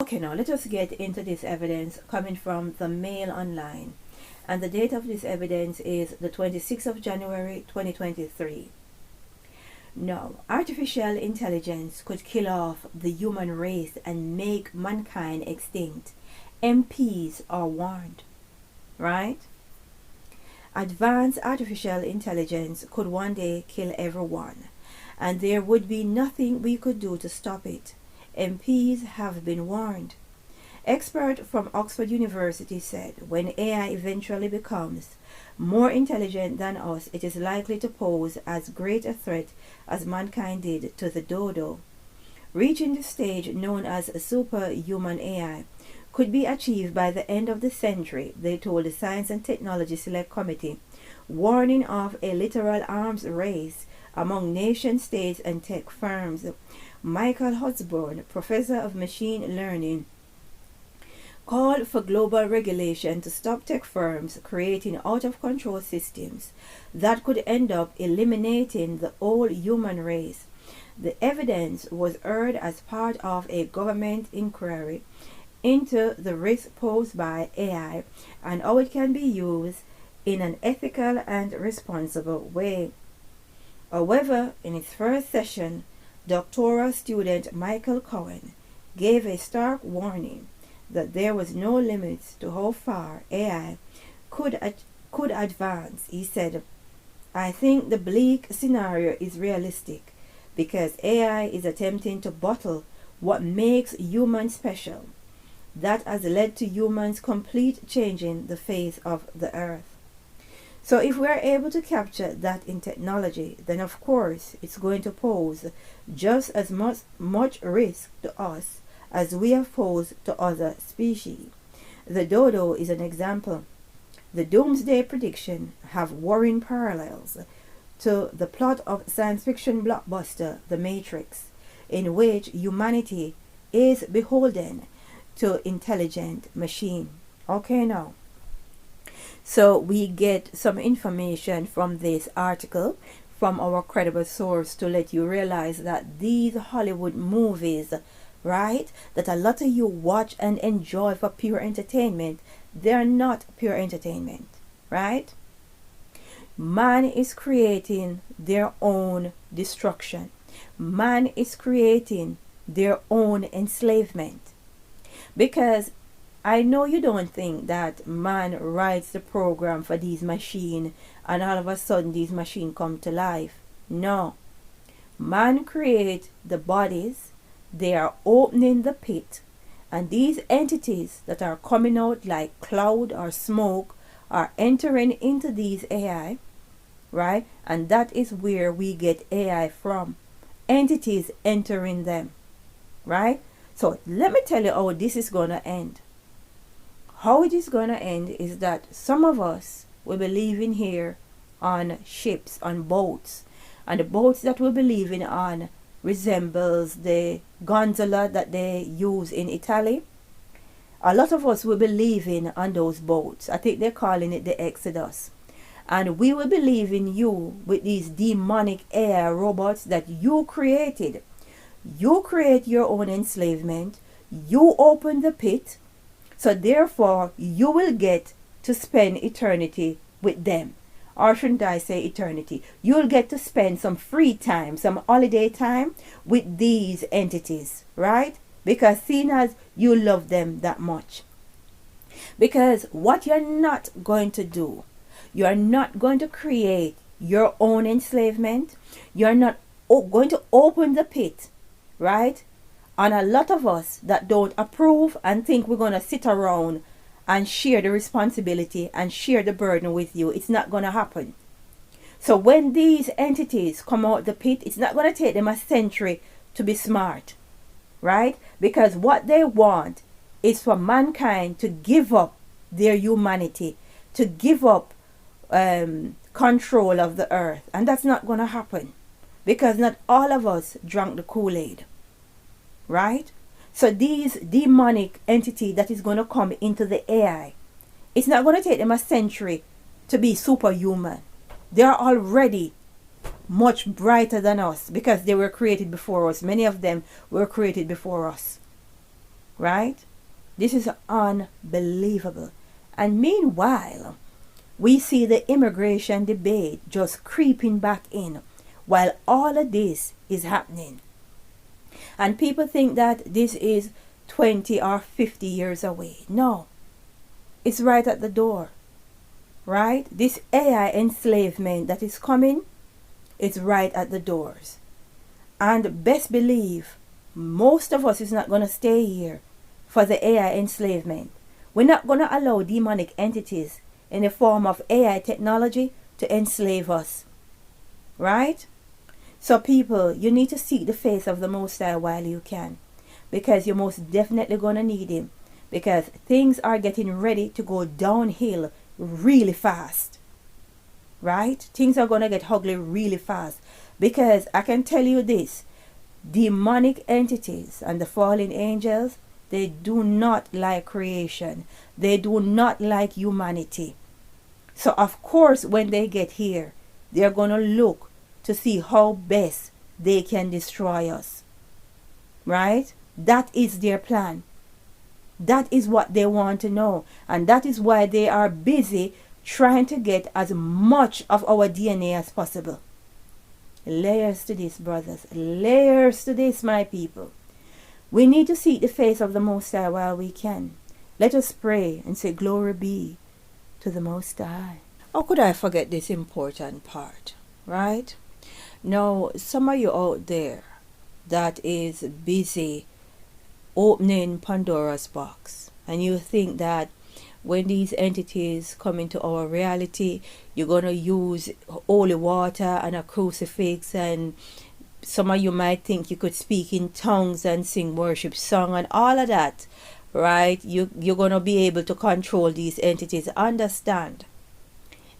Okay, now let us get into this evidence coming from the Mail Online. And the date of this evidence is the 26th of January 2023. Now, artificial intelligence could kill off the human race and make mankind extinct. MPs are warned, right? Advanced artificial intelligence could one day kill everyone, and there would be nothing we could do to stop it. MPs have been warned. Expert from Oxford University said when AI eventually becomes more intelligent than us, it is likely to pose as great a threat as mankind did to the dodo. Reaching the stage known as a superhuman AI could be achieved by the end of the century, they told the Science and Technology Select Committee, warning of a literal arms race among nation states and tech firms. Michael Hosborn, professor of machine learning, called for global regulation to stop tech firms creating out-of-control systems that could end up eliminating the whole human race. The evidence was heard as part of a government inquiry into the risk posed by AI and how it can be used in an ethical and responsible way. However, in its first session, doctoral student Michael Cohen gave a stark warning that there was no limit to how far AI could advance. He said, "I think the bleak scenario is realistic because AI is attempting to bottle what makes humans special. That has led to humans complete changing the face of the earth." So if we are able to capture that in technology, then of course it's going to pose just as much risk to us as we have posed to other species. The dodo is an example. The doomsday prediction have worrying parallels to the plot of science fiction blockbuster The Matrix, in which humanity is beholden to intelligent machine. Okay, now. So we get some information from this article from our credible source to let you realize that these Hollywood movies, right, that a lot of you watch and enjoy for pure entertainment, they're not pure entertainment, right? Man is creating their own destruction. Man is creating their own enslavement. Because I know you don't think that man writes the program for these machines and all of a sudden these machines come to life. No. Man creates the bodies, they are opening the pit, and these entities that are coming out like cloud or smoke are entering into these AI, right? And that is where we get AI from. Entities entering them, right? So let me tell you how this is going to end. How it is going to end is that some of us will be living here on ships, on boats. And the boats that we'll be living on resembles the gondola that they use in Italy. A lot of us will be living on those boats. I think they're calling it the Exodus. And we will be leaving you with these demonic AI robots that you created. You create your own enslavement. You open the pit. So therefore, you will get to spend eternity with them. Or shouldn't I say eternity? You'll get to spend some free time, some holiday time with these entities, right? Because seeing as you love them that much. Because what you're not going to do, you're not going to create your own enslavement. You're not going to open the pit, right? And a lot of us that don't approve and think we're going to sit around and share the responsibility and share the burden with you, it's not going to happen. So when these entities come out the pit, it's not going to take them a century to be smart, right? Because what they want is for mankind to give up their humanity, to give up control of the earth. And that's not going to happen because not all of us drank the Kool-Aid. Right? So these demonic entity that is going to come into the AI, it's not going to take them a century to be superhuman. They are already much brighter than us because they were created before us. Many of them were created before us. right? This is unbelievable. And meanwhile, we see the immigration debate just creeping back in while all of this is happening. And people think that this is 20 or 50 years away. No, it's right at the door, right? This AI enslavement that is coming, it's right at the doors. And best believe, most of us is not going to stay here for the AI enslavement. We're not going to allow demonic entities in the form of AI technology to enslave us, right? So people, you need to seek the face of the Most High while you can, because you're most definitely going to need Him, because things are getting ready to go downhill really fast, right? Things are going to get ugly really fast, because I can tell you this, demonic entities and the fallen angels, they do not like creation. They do not like humanity. So of course when they get here, they're going to look to see how best they can destroy us, right? That is their plan. That is what they want to know. And that is why they are busy trying to get as much of our DNA as possible. Layers to this, brothers. Layers to this, my people. We need to seek the face of the Most High while we can. Let us pray and say, glory be to the Most High. How could I forget this important part, right? Now, some of you out there that is busy opening Pandora's box, and you think that when these entities come into our reality, you're going to use holy water and a crucifix, and some of you might think you could speak in tongues and sing worship song and all of that, right? You're going to be able to control these entities. Understand,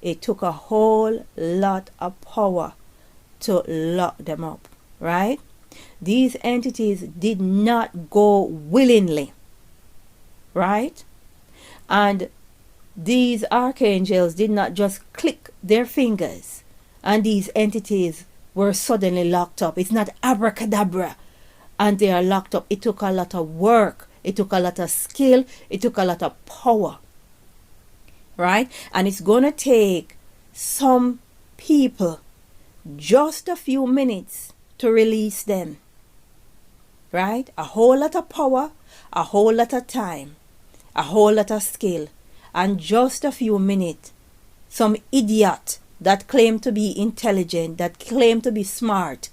it took a whole lot of power to lock them up, right? These entities did not go willingly, right? And these archangels did not just click their fingers and these entities were suddenly locked up. It's not abracadabra and they are locked up. It took a lot of work. It took a lot of skill. It took a lot of power, right? And it's going to take some people just a few minutes to release them, right? A whole lot of power, a whole lot of time, a whole lot of skill, and just a few minutes, some idiot that claim to be intelligent, that claim to be smart,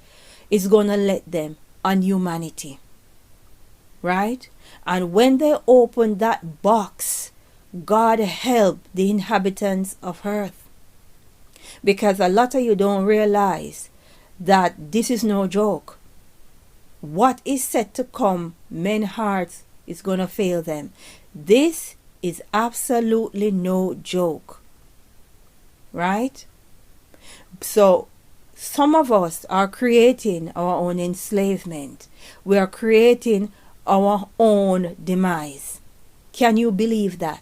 is going to let them on humanity, right? And when they open that box, God help the inhabitants of earth. Because a lot of you don't realize that this is no joke. What is set to come, men's hearts is going to fail them. This is absolutely no joke, right? So some of us are creating our own enslavement. We are creating our own demise. Can you believe that?